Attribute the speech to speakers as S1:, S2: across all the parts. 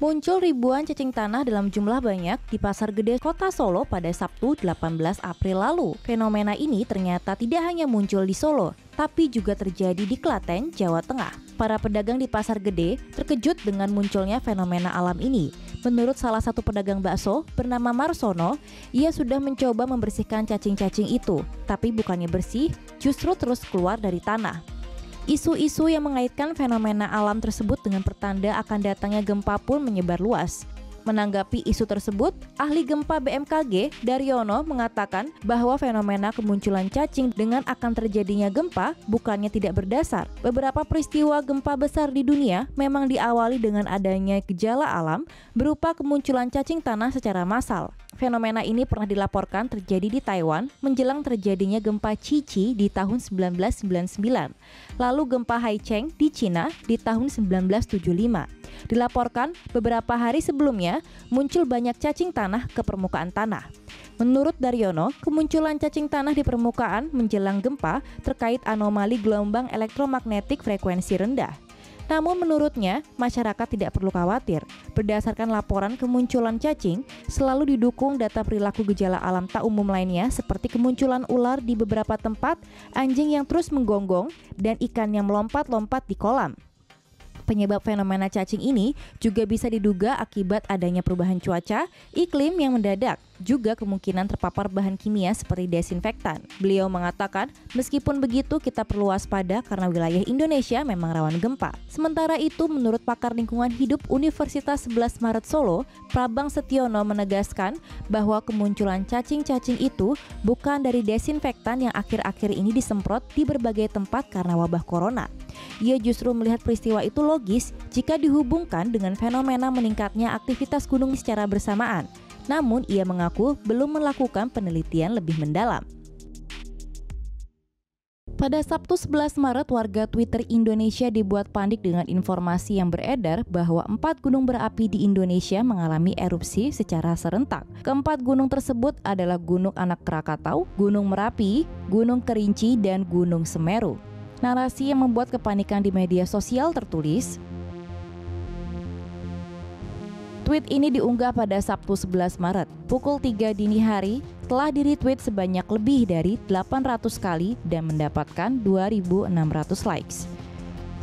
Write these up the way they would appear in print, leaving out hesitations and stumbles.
S1: Muncul ribuan cacing tanah dalam jumlah banyak di Pasar Gede Kota Solo pada Sabtu 18 April lalu. Fenomena ini ternyata tidak hanya muncul di Solo, tapi juga terjadi di Klaten, Jawa Tengah. Para pedagang di Pasar Gede terkejut dengan munculnya fenomena alam ini. Menurut salah satu pedagang bakso bernama Marsono, ia sudah mencoba membersihkan cacing-cacing itu, tapi bukannya bersih, justru terus keluar dari tanah. Isu-isu yang mengaitkan fenomena alam tersebut dengan pertanda akan datangnya gempa pun menyebar luas. Menanggapi isu tersebut, ahli gempa BMKG Daryono mengatakan bahwa fenomena kemunculan cacing dengan akan terjadinya gempa bukannya tidak berdasar. Beberapa peristiwa gempa besar di dunia memang diawali dengan adanya gejala alam berupa kemunculan cacing tanah secara massal. Fenomena ini pernah dilaporkan terjadi di Taiwan menjelang terjadinya gempa Cici di tahun 1999, lalu gempa Haicheng di Cina di tahun 1975. Dilaporkan beberapa hari sebelumnya muncul banyak cacing tanah ke permukaan tanah. Menurut Daryono, kemunculan cacing tanah di permukaan menjelang gempa terkait anomali gelombang elektromagnetik frekuensi rendah. Namun menurutnya, masyarakat tidak perlu khawatir. Berdasarkan laporan kemunculan cacing, selalu didukung data perilaku gejala alam tak umum lainnya seperti kemunculan ular di beberapa tempat, anjing yang terus menggonggong, dan ikan yang melompat-lompat di kolam. Penyebab fenomena cacing ini juga bisa diduga akibat adanya perubahan cuaca, iklim yang mendadak, juga kemungkinan terpapar bahan kimia seperti desinfektan. Beliau mengatakan, meskipun begitu kita perlu waspada karena wilayah Indonesia memang rawan gempa. Sementara itu, menurut pakar lingkungan hidup Universitas 11 Maret Solo, Prabang Setiono menegaskan bahwa kemunculan cacing-cacing itu bukan dari desinfektan yang akhir-akhir ini disemprot di berbagai tempat karena wabah corona. Ia justru melihat peristiwa itu logis jika dihubungkan dengan fenomena meningkatnya aktivitas gunung secara bersamaan. Namun, ia mengaku belum melakukan penelitian lebih mendalam. Pada Sabtu 11 Maret, warga Twitter Indonesia dibuat panik dengan informasi yang beredar bahwa 4 gunung berapi di Indonesia mengalami erupsi secara serentak. Keempat gunung tersebut adalah Gunung Anak Krakatau, Gunung Merapi, Gunung Kerinci, dan Gunung Semeru. Narasi yang membuat kepanikan di media sosial tertulis, tweet ini diunggah pada Sabtu 11 Maret, pukul 3 dini hari, telah di-retweet sebanyak lebih dari 800 kali dan mendapatkan 2.600 likes.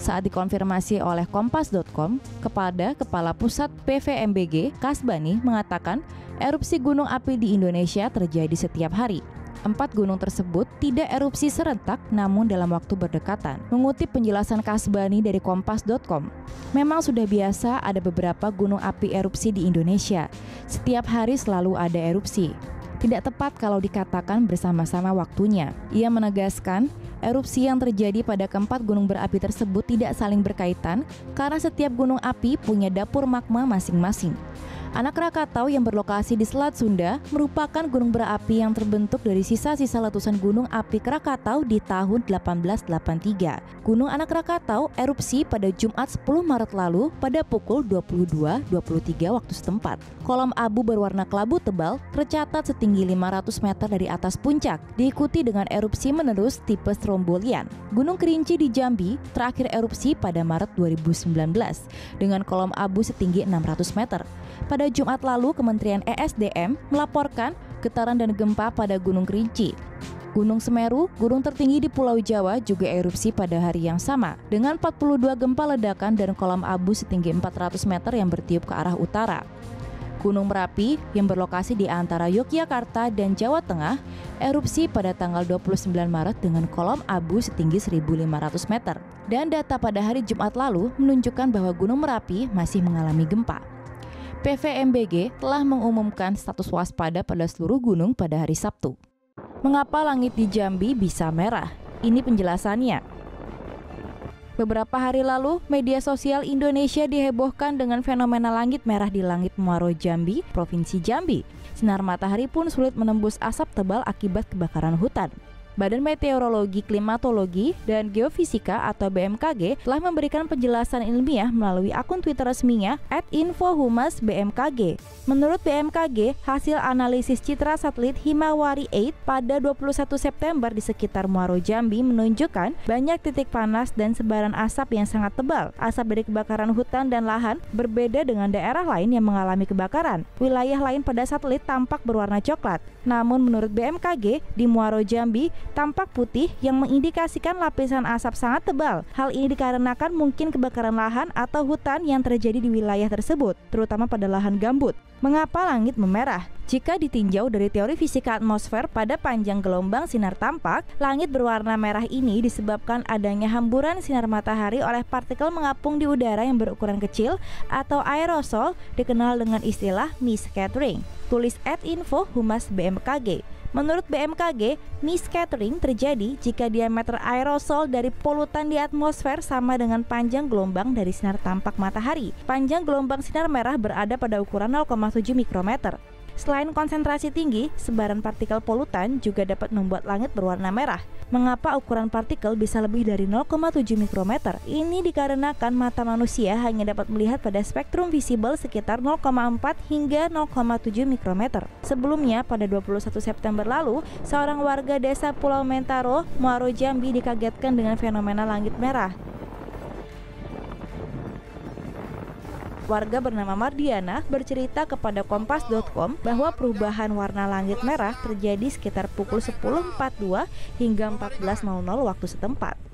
S1: Saat dikonfirmasi oleh Kompas.com kepada Kepala Pusat PVMBG, Kasbani mengatakan erupsi gunung api di Indonesia terjadi setiap hari. 4 gunung tersebut tidak erupsi serentak namun dalam waktu berdekatan. Mengutip penjelasan Kasbani dari Kompas.com, memang sudah biasa ada beberapa gunung api erupsi di Indonesia. Setiap hari selalu ada erupsi. Tidak tepat kalau dikatakan bersama-sama waktunya. Ia menegaskan, erupsi yang terjadi pada keempat gunung berapi tersebut tidak saling berkaitan karena setiap gunung api punya dapur magma masing-masing. Anak Krakatau yang berlokasi di Selat Sunda merupakan gunung berapi yang terbentuk dari sisa-sisa letusan gunung api Krakatau di tahun 1883. Gunung Anak Krakatau erupsi pada Jumat 10 Maret lalu pada pukul 22.23 waktu setempat. Kolom abu berwarna kelabu tebal tercatat setinggi 500 meter dari atas puncak, diikuti dengan erupsi menerus tipe Strombolian. Gunung Kerinci di Jambi terakhir erupsi pada Maret 2019 dengan kolom abu setinggi 600 meter. Pada Jumat lalu, Kementerian ESDM melaporkan getaran dan gempa pada Gunung Kerinci. Gunung Semeru, gunung tertinggi di Pulau Jawa, juga erupsi pada hari yang sama, dengan 42 gempa ledakan dan kolam abu setinggi 400 meter yang bertiup ke arah utara. Gunung Merapi, yang berlokasi di antara Yogyakarta dan Jawa Tengah, erupsi pada tanggal 29 Maret dengan kolom abu setinggi 1.500 meter. Dan data pada hari Jumat lalu menunjukkan bahwa Gunung Merapi masih mengalami gempa. PVMBG telah mengumumkan status waspada pada seluruh gunung pada hari Sabtu. Mengapa langit di Jambi bisa merah? Ini penjelasannya. Beberapa hari lalu, media sosial Indonesia dihebohkan dengan fenomena langit merah di Langit Muaro Jambi, Provinsi Jambi. Sinar matahari pun sulit menembus asap tebal akibat kebakaran hutan. Badan Meteorologi, Klimatologi, dan Geofisika atau BMKG telah memberikan penjelasan ilmiah melalui akun Twitter resminya @infohumasbmkg. Menurut BMKG, hasil analisis citra satelit Himawari 8 pada 21 September di sekitar Muaro Jambi menunjukkan banyak titik panas dan sebaran asap yang sangat tebal. Asap dari kebakaran hutan dan lahan berbeda dengan daerah lain yang mengalami kebakaran. Wilayah lain pada satelit tampak berwarna coklat. Namun menurut BMKG, di Muaro Jambi tampak putih yang mengindikasikan lapisan asap sangat tebal. Hal ini dikarenakan mungkin kebakaran lahan atau hutan yang terjadi di wilayah tersebut, terutama pada lahan gambut. Mengapa langit memerah? Jika ditinjau dari teori fisika atmosfer, pada panjang gelombang sinar tampak, langit berwarna merah ini disebabkan adanya hamburan sinar matahari oleh partikel mengapung di udara yang berukuran kecil atau aerosol, dikenal dengan istilah mist scattering. Tulis @info-humas-bmkg. Menurut BMKG, mist scattering terjadi jika diameter aerosol dari polutan di atmosfer sama dengan panjang gelombang dari sinar tampak matahari. Panjang gelombang sinar merah berada pada ukuran 0,7 mikrometer. Selain konsentrasi tinggi, sebaran partikel polutan juga dapat membuat langit berwarna merah. Mengapa ukuran partikel bisa lebih dari 0,7 mikrometer? Ini dikarenakan mata manusia hanya dapat melihat pada spektrum visible sekitar 0,4 hingga 0,7 mikrometer. Sebelumnya, pada 21 September lalu, seorang warga desa Pulau Mentaro, Muaro Jambi dikagetkan dengan fenomena langit merah. Warga bernama Mardiana bercerita kepada Kompas.com bahwa perubahan warna langit merah terjadi sekitar pukul 10.42 hingga 14.00 waktu setempat.